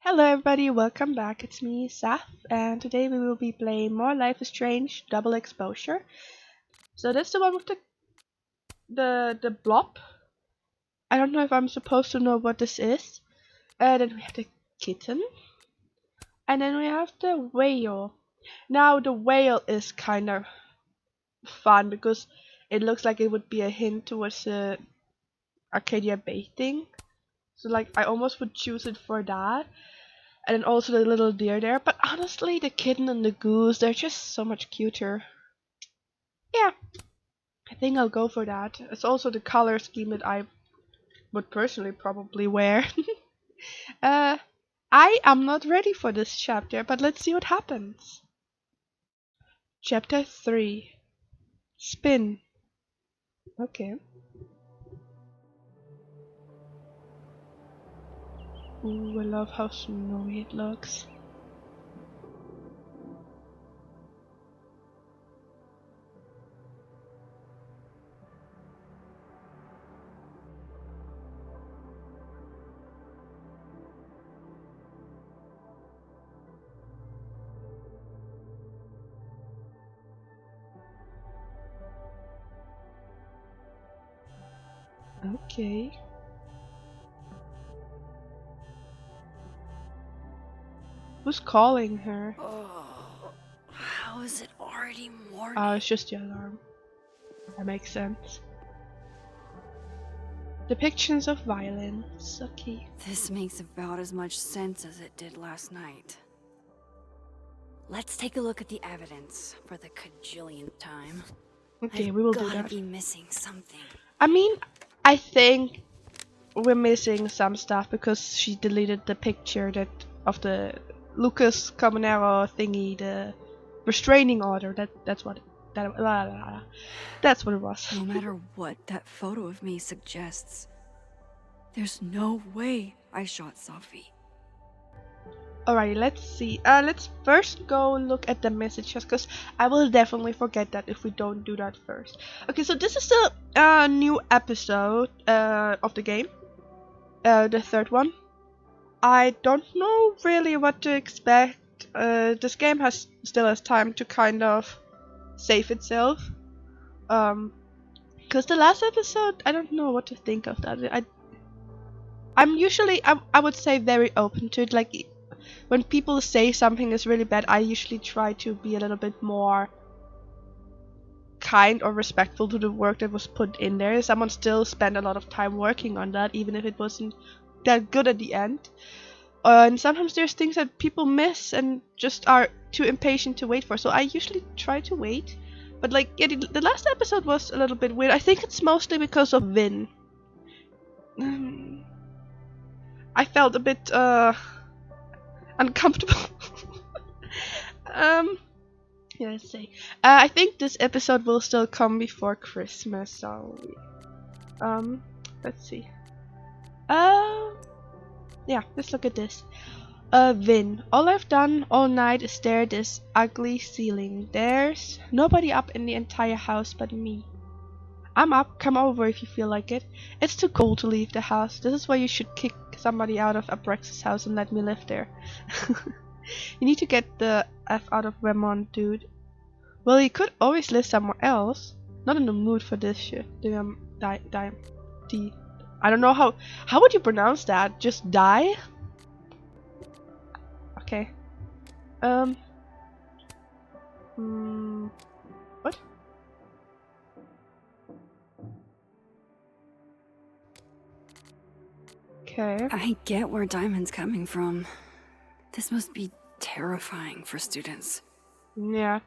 Hello everybody, welcome back. It's me, Saf, and today we will be playing more Life is Strange Double Exposure. So that's the one with the blob. I don't know if I'm supposed to know what this is. Then we have the kitten, and then we have the whale. Now the whale is kind of fun because it looks like it would be a hint towards the Arcadia Bay thing. So like I almost would choose it for that. And then also the little deer there. But honestly, the kitten and the goose, they're just so much cuter. Yeah, I think I'll go for that. It's also the color scheme that I would personally probably wear. uh, I am not ready for this chapter, but let's see what happens. Chapter 3. Spin. Okay. Ooh, I love how snowy it looks. Okay. Who's calling her? Oh, how is it already morning? Oh, it's just the alarm. That makes sense. Depictions of violence. Okay. This makes about as much sense as it did last night. Let's take a look at the evidence for the cajillionth time. Okay, we will do Gotta that. be missing something. I mean, I think we're missing some stuff because she deleted the picture that of the Lucas Camonero thingy, the restraining order. That's what that's what it was. No matter what that photo of me suggests, there's no way I shot Sophie. Alright, let's see. Let's first go look at the messages because I will definitely forget that if we don't do that first. Okay, so this is the new episode of the game. The third one. I don't know really what to expect. This game still has time to kind of save itself. Cause the last episode, I don't know what to think of that. I'm usually I would say very open to it. Like when people say something is really bad, I usually try to be a little bit more kind or respectful to the work that was put in there. Someone still spent a lot of time working on that, even if it wasn't that good at the end. And sometimes there's things that people miss and just are too impatient to wait for. So I usually try to wait. But like, yeah, the last episode was a little bit weird. I think it's mostly because of Vin. I felt a bit uncomfortable. Yeah, let's see. I think this episode will still come before Christmas. So let's see. Yeah, let's look at this. Vin, all I've done all night is stare at this ugly ceiling. There's nobody up in the entire house but me. I'm up, come over if you feel like it. It's too cold to leave the house. This is why you should kick somebody out of Abrex's house and let me live there. You need to get the F out of Vermont, dude. Well, you could always live somewhere else. Not in the mood for this shit. I don't know how would you pronounce that? Just die? Okay. What? Okay. I get where Diamond's coming from. This must be terrifying for students. Yeah.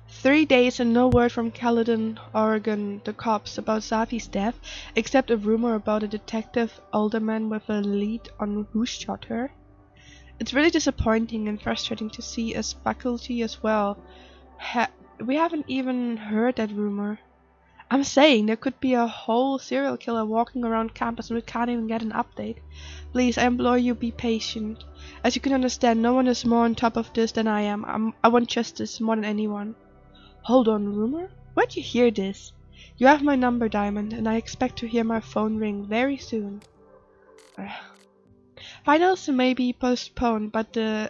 3 days and no word from Caledon, Oregon, the cops, about Safi's death, except a rumor about a detective alderman with a lead on who shot her. It's really disappointing and frustrating to see as faculty as well. We haven't even heard that rumor. I'm saying there could be a whole serial killer walking around campus and we can't even get an update. Please, I implore you, be patient. As you can understand, no one is more on top of this than I am. I want justice more than anyone. Hold on, rumor? Where'd you hear this? You have my number, Diamond, and I expect to hear my phone ring very soon. Finals may be postponed, but the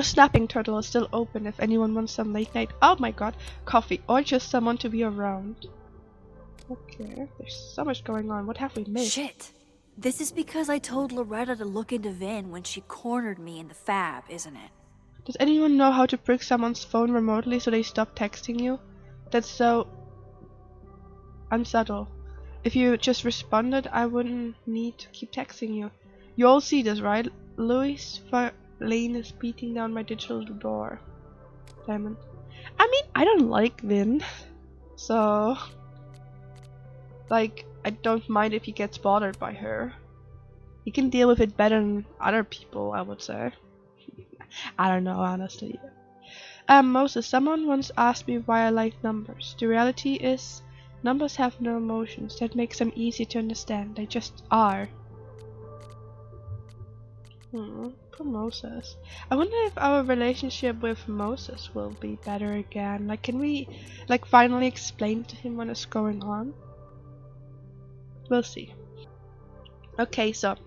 snapping turtle is still open if anyone wants some late night. Oh my god, coffee or just someone to be around. Okay, there's so much going on. What have we missed? Shit. This is because I told Loretta to look into Vin when she cornered me in the fab, isn't it? Does anyone know how to brick someone's phone remotely so they stop texting you? That's so unsubtle. If you just responded, I wouldn't need to keep texting you. You all see this, right? Louis Lane is beating down my digital door. Diamond. I mean, I don't like Vin, so like I don't mind if he gets bothered by her. He can deal with it better than other people, I would say. I don't know, honestly. Moses, someone once asked me why I like numbers. The reality is, numbers have no emotions. That makes them easy to understand. They just are. Poor Moses. I wonder if our relationship with Moses will be better again. Like, can we, like, finally explain to him what is going on? We'll see. Okay, so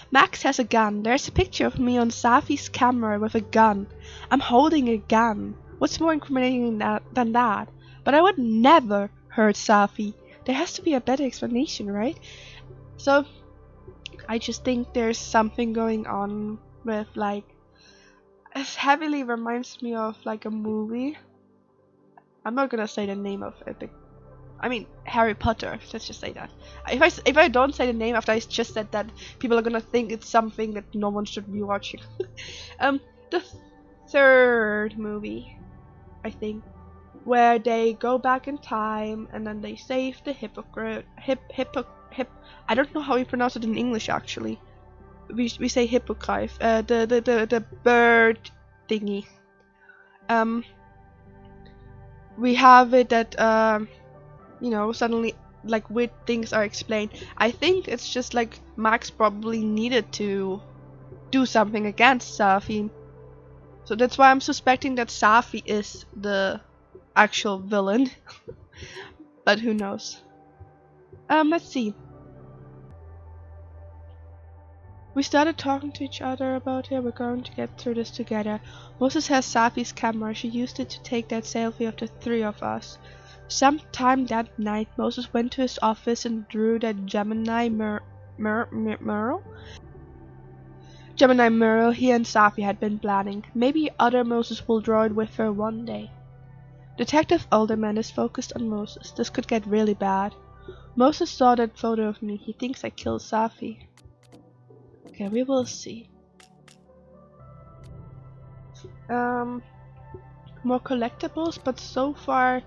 Max has a gun. There's a picture of me on Safi's camera with a gun. I'm holding a gun. What's more incriminating than that? But I would never hurt Safi. There has to be a better explanation, right? So I just think there's something going on with, like, it heavily reminds me of like a movie. I'm not gonna say the name of it. I mean, Harry Potter. Let's just say that. If I don't say the name after I just said that, people are gonna think it's something that no one should be watching. The third movie, I think, where they go back in time and then they save the I don't know how you pronounce it in English actually. We say hippogriff. The bird thingy. We have it that you know, suddenly like weird things are explained. I think it's just like Max probably needed to do something against Safi. So that's why I'm suspecting that Safi is the actual villain. But who knows? Let's see. We started talking to each other about it. We're going to get through this together. Moses has Safi's camera. She used it to take that selfie of the three of us. Sometime that night, Moses went to his office and drew that Gemini mural. Gemini mural he and Safi had been planning. Maybe other Moses will draw it with her one day. Detective Alderman is focused on Moses. This could get really bad. Moses saw that photo of me. He thinks I killed Safi. Okay, we will see. More collectibles, but so far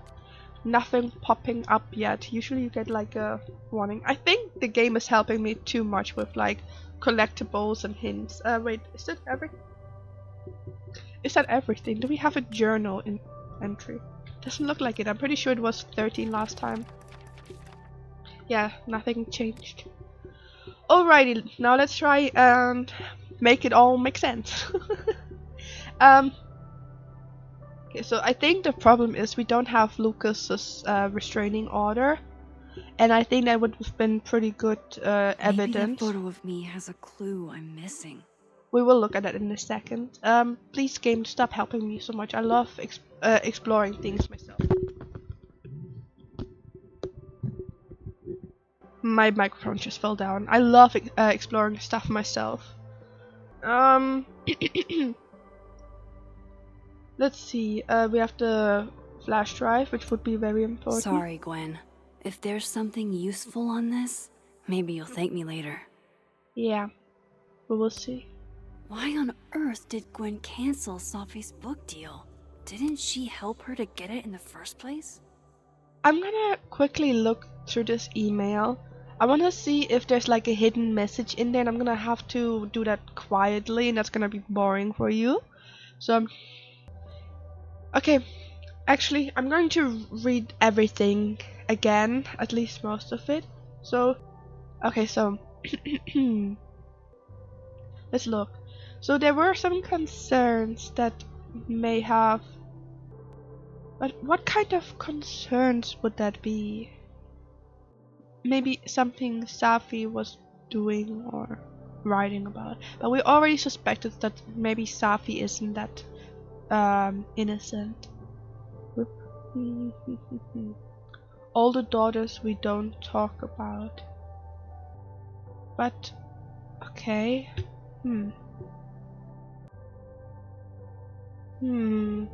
nothing popping up yet. Usually you get like a warning. I think the game is helping me too much with like collectibles and hints. Wait, is that everything? Do we have a journal entry? Doesn't look like it. I'm pretty sure it was 13 last time. Yeah, nothing changed. Alrighty, now let's try and make it all make sense. Okay, so I think the problem is we don't have Lucas's restraining order, and I think that would have been pretty good evidence. Maybe that photo of me has a clue I'm missing. We will look at that in a second. Please, game, stop helping me so much. I love exploring things myself. My microphone just fell down. I love exploring stuff myself. Let's see. We have the flash drive, which would be very important. Sorry, Gwen. If there's something useful on this, maybe you'll thank me later. Yeah, we will see. Why on earth did Gwen cancel Safi's book deal? Didn't she help her to get it in the first place? I'm gonna quickly look through this email. I wanna see if there's like a hidden message in there, and I'm gonna have to do that quietly, and that's gonna be boring for you. So, okay, actually, I'm going to read everything again, at least most of it. So, okay, so let's look. So there were some concerns that may have, but what kind of concerns would that be? Maybe something Safi was doing, or writing about. But we already suspected that maybe Safi isn't that innocent. All the daughters we don't talk about. But okay. Hmm. Hmm.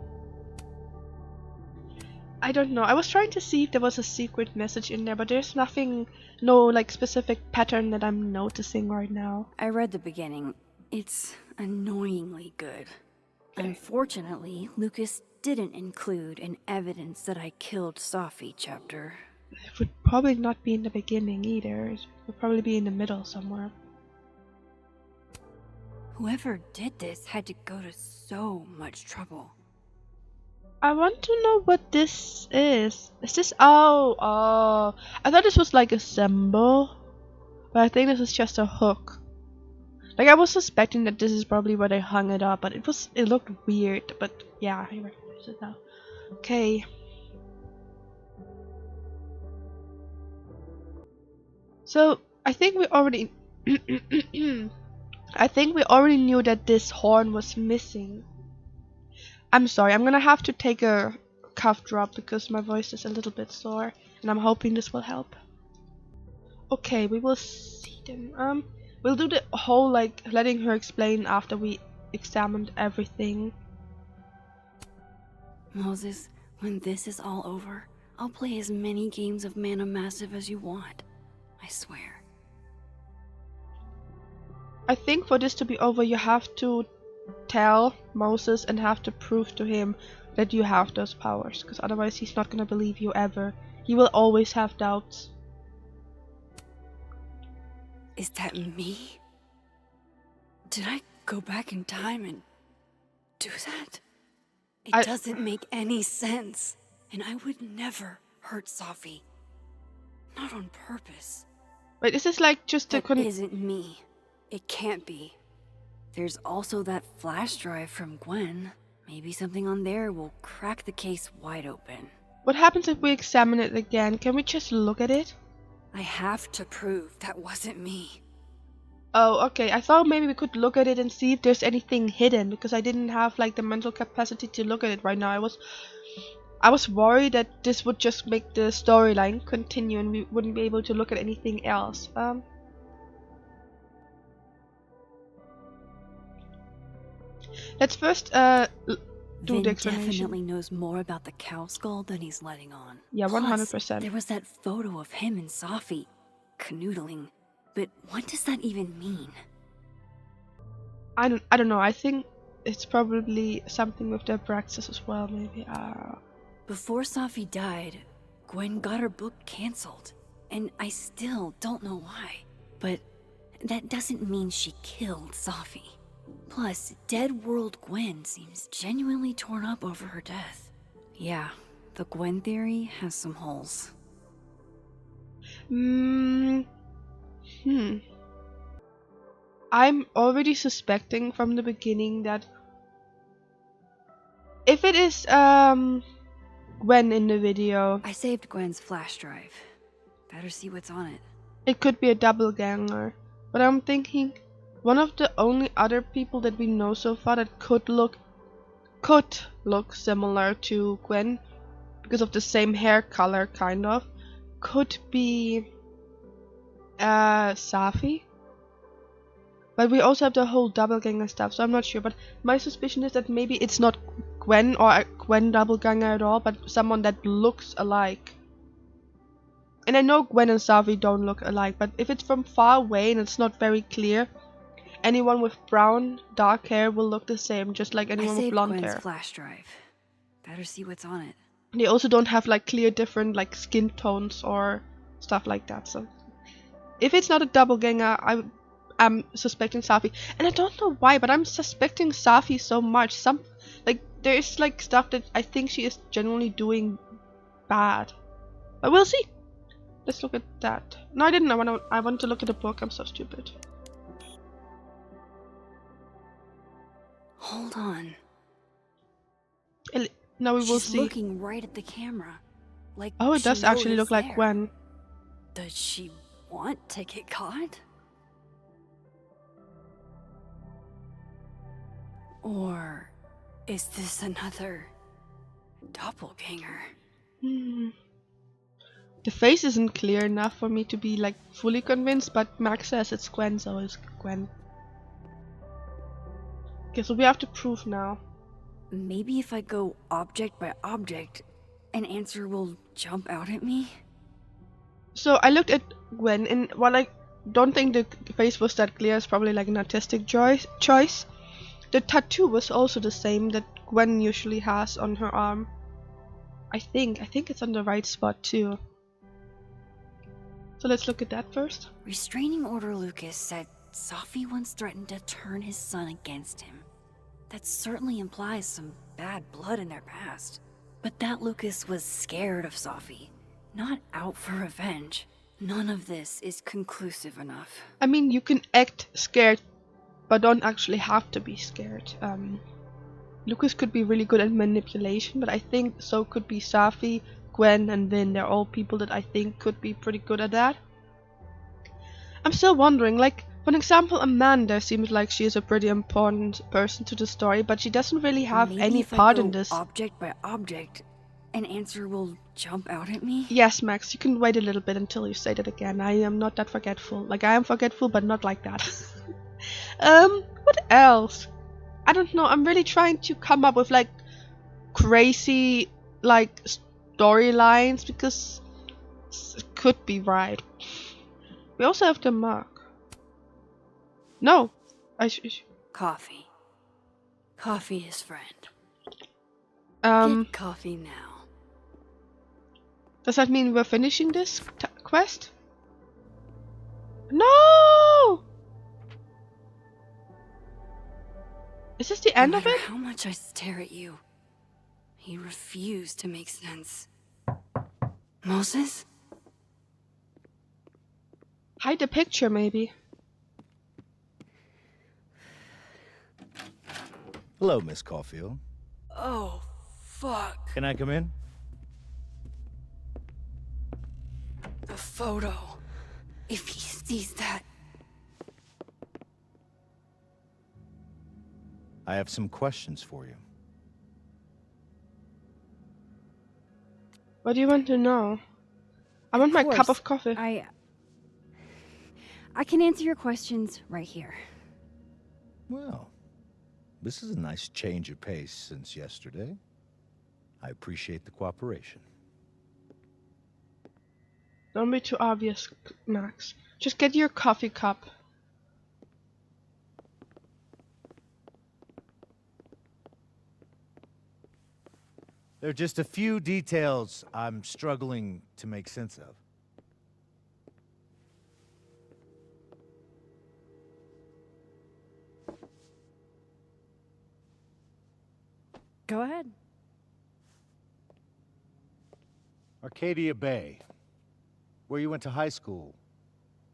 I don't know. I was trying to see if there was a secret message in there, but there's nothing, no like specific pattern that I'm noticing right now. I read the beginning. It's annoyingly good. Okay. Unfortunately, Lucas didn't include an evidence that I killed Safi chapter. It would probably not be in the beginning either. It would probably be in the middle somewhere. Whoever did this had to go to so much trouble. I want to know what this is. Is this? Oh. I thought this was like a symbol, but I think this is just a hook. Like I was suspecting that this is probably where they hung it up, but it looked weird. But yeah, I recognize it now. Okay. So I think we already I think we already knew that this horn was missing. I'm sorry, I'm gonna have to take a cough drop because my voice is a little bit sore, and I'm hoping this will help. Okay, we will see them. We'll do the whole like letting her explain after we examined everything. Moses, when this is all over, I'll play as many games of Mana Massive as you want. I swear. I think for this to be over, you have to tell Moses and have to prove to him that you have those powers, because otherwise he's not gonna believe you ever. He will always have doubts. Is that me? Did I go back in time and do that? It doesn't make any sense. And I would never hurt Safi. Not on purpose. Wait, is this like just a That isn't me. It can't be. There's also that flash drive from Gwen. Maybe something on there will crack the case wide open. What happens if we examine it again? Can we just look at it? I have to prove that wasn't me. Oh, okay. I thought maybe we could look at it and see if there's anything hidden, because I didn't have like the mental capacity to look at it right now. I was worried that this would just make the storyline continue and we wouldn't be able to look at anything else. Let's first do the explanation. Definitely knows more about the cow skull than he's letting on. Yeah, 100%. Plus, there was that photo of him and Safi canoodling. But what does that even mean? I don't know. I think it's probably something with the Abraxas as well, maybe. Before Safi died, Gwen got her book cancelled. And I still don't know why. But that doesn't mean she killed Safi. Plus, Dead World Gwen seems genuinely torn up over her death. Yeah, the Gwen theory has some holes. I'm already suspecting from the beginning that if it is Gwen in the video, I saved Gwen's flash drive. Better see what's on it. It could be a doppelganger. But I'm thinking one of the only other people that we know so far that could look similar to Gwen because of the same hair color kind of could be Safi. But we also have the whole doppelganger stuff, so I'm not sure. But my suspicion is that maybe it's not Gwen or a Gwen doppelganger at all, but someone that looks alike. And I know Gwen and Safi don't look alike, but if it's from far away and it's not very clear, anyone with brown, dark hair will look the same, just like anyone with blonde hair. I saved Gwen's flash drive. Better see what's on it. They also don't have like clear different like skin tones or stuff like that, so if it's not a doppelganger, I'm suspecting Safi. And I don't know why, but I'm suspecting Safi so much. There's like stuff that I think she is genuinely doing bad. But we'll see. Let's look at that. No, I didn't. I want to look at the book. I'm so stupid. Hold on. Now we will see. She's looking right at the camera. Like, oh, it does actually look like Gwen. Does she want to get caught? Or is this another doppelganger? Hmm. The face isn't clear enough for me to be like fully convinced, but Max says it's Gwen, so it's Gwen. Okay, so we have to prove now. Maybe if I go object by object, an answer will jump out at me? So I looked at Gwen, and while I don't think the face was that clear, it's probably like an artistic choice. The tattoo was also the same that Gwen usually has on her arm. I think it's on the right spot too. So let's look at that first. Restraining Order Lucas said Safi once threatened to turn his son against him. That certainly implies some bad blood in their past. But that Lucas was scared of Safi, not out for revenge. None of this is conclusive enough. I mean, you can act scared, but don't actually have to be scared. Lucas could be really good at manipulation, but I think so could be Safi, Gwen, and Vin. They're all people that I think could be pretty good at that. I'm still wondering, like, for an example, Amanda seems like she is a pretty important person to the story, but she doesn't really have Maybe any if part I go in this. object by object, an answer will jump out at me? Yes, Max, you can wait a little bit until you say that again. I am not that forgetful. Like, I am forgetful, but not like that. What else? I don't know. I'm really trying to come up with, like, crazy, like, storylines, because it could be right. We also have the mark. No. Coffee. Coffee is friend. Um, Get coffee now. does that mean we're finishing this quest? No! Is this the end No of matter it? how much I stare at you, he refused to make sense. Moses? Hide the picture, maybe. Hello, Miss Caulfield. Oh, fuck. Can I come in? The photo. If he sees that... I have some questions for you. What do you want to know? I want my cup of coffee. I can answer your questions right here. Well, this is a nice change of pace since yesterday. I appreciate the cooperation. Don't be too obvious, Max. Just get your coffee cup. There are just a few details I'm struggling to make sense of. Go ahead. Arcadia Bay, where you went to high school,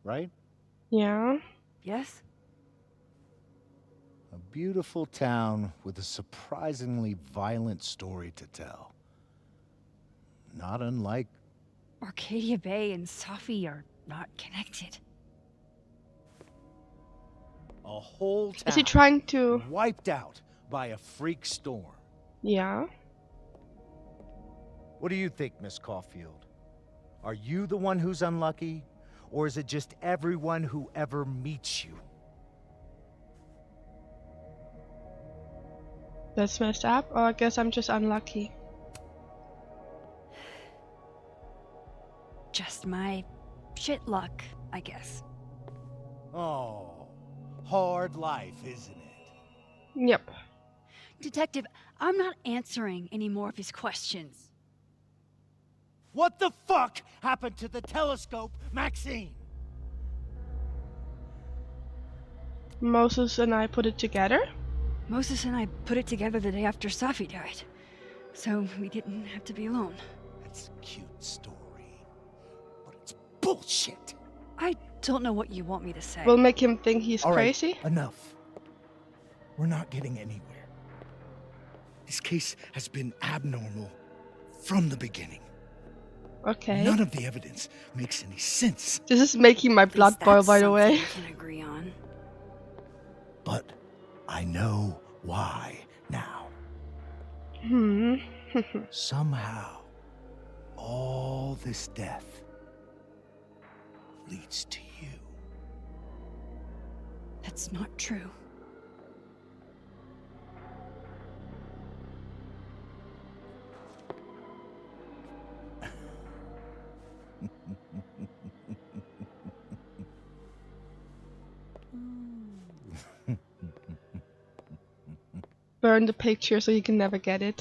right? Yeah. Yes? A beautiful town with a surprisingly violent story to tell. Not unlike... Arcadia Bay and Safi are not connected. a whole town Is he trying to... wiped out by a freak storm. Yeah. What do you think, Miss Caulfield? Are you the one who's unlucky? Or is it just everyone who ever meets you? That's messed up. Or I guess I'm just unlucky. Just my shit luck, I guess. Oh, hard life, isn't it? Yep. Detective, I'm not answering any more of his questions. What the fuck happened to the telescope, Maxine? Moses and I put it together. Moses and I put it together the day after Safi died, so we didn't have to be alone. That's a cute story, but it's bullshit. I don't know what you want me to say. We'll make him think he's All right, crazy. enough. We're not getting anywhere. This case has been abnormal from the beginning. Okay. None of the evidence makes any sense. This is making my At least blood boil, that's by the something way. we can agree on. But I know Why now? Hmm. Somehow, all this death leads to you. That's not true. Burn the picture so you can never get it.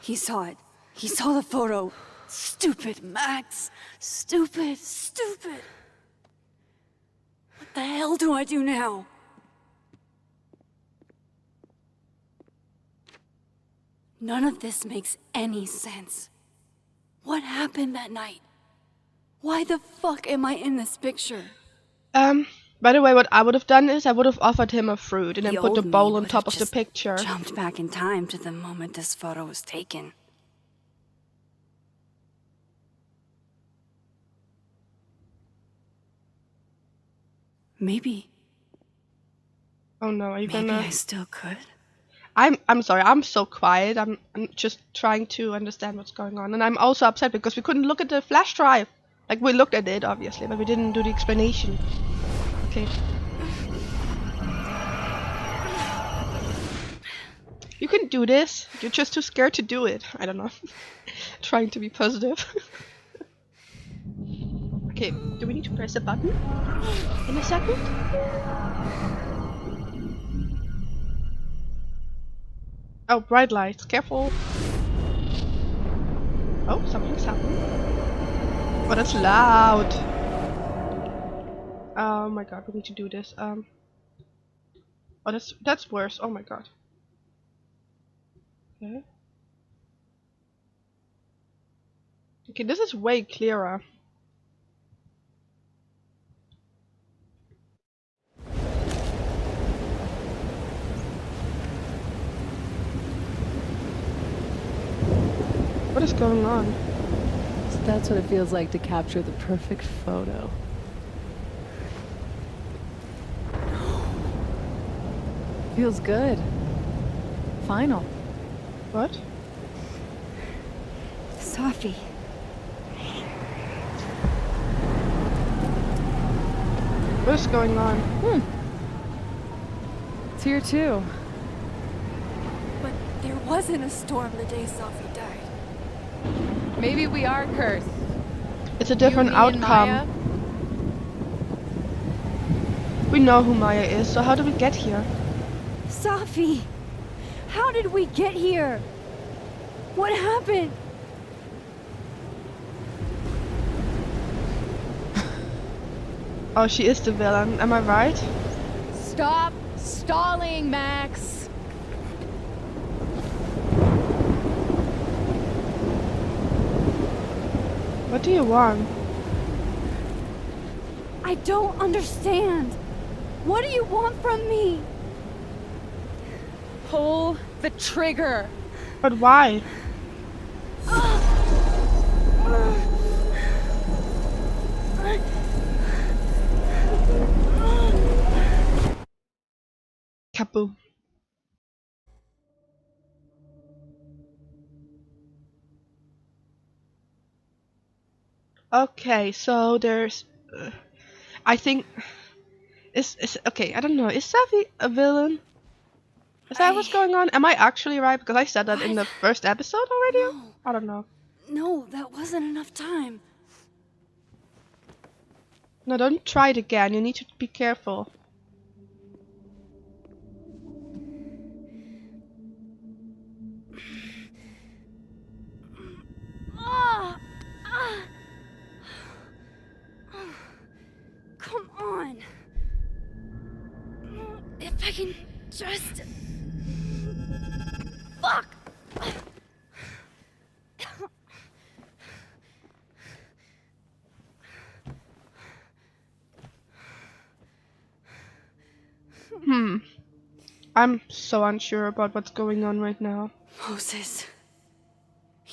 He saw it. He saw the photo. Stupid Max. Stupid, stupid. What the hell do I do now? None of this makes any sense. What happened that night? Why the fuck am I in this picture? By the way, what I would have done is I would have offered him a fruit and then The put the old me bowl on would have top of the just picture. jumped back in time to the moment this photo was taken. Maybe Oh no, are you I gonna... still could. I'm sorry, I'm so quiet. I'm just trying to understand what's going on. And I'm also upset because we couldn't look at the flash drive. Like, we looked at it, obviously, but we didn't do the explanation. Okay. You can do this. You're just too scared to do it. I don't know. Trying to be positive. Okay, do we need to press a button in a second? Oh, bright lights. Careful. Oh, something's happening. Oh, that's loud. Oh my god, we need to do this. Oh, that's worse. Oh my god. Okay. Okay, this is way clearer. What is going on? So that's what it feels like to capture the perfect photo. Feels good. Final. What? Sophie. What is going on? It's here too. But there wasn't a storm the day Sophie died. Maybe we are cursed. It's a different You, me, and outcome. Maya? We know who Maya is, so how did we get here? Sophie! How did we get here? What happened? Oh, she is the villain. Am I right? Stop stalling, Max. What do you want? I don't understand. What do you want from me? Pull the trigger. But why? Kaboom. Okay, so there's... I think... Is okay, I don't know. Is Savi a villain? Is that what's going on? Am I actually right? Because I said that in the first episode already? No. I don't know. No, that wasn't enough time. No, don't try it again. You need to be careful. Ah! Ah! Come on. If I can just... Fuck! I'm so unsure about what's going on right now. Moses,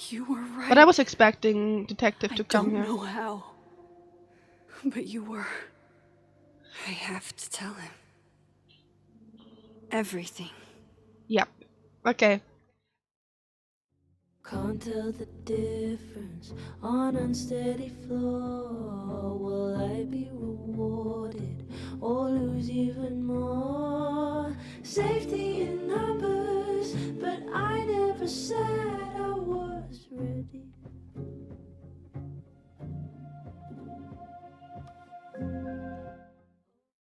you were right. But I was expecting Detective to I come don't here. know how, but you were. have to tell him. Everything. Yep. Okay. Can't tell the difference on unsteady floor. Will I be rewarded or lose even more? Safety in numbers, but I never said I was ready.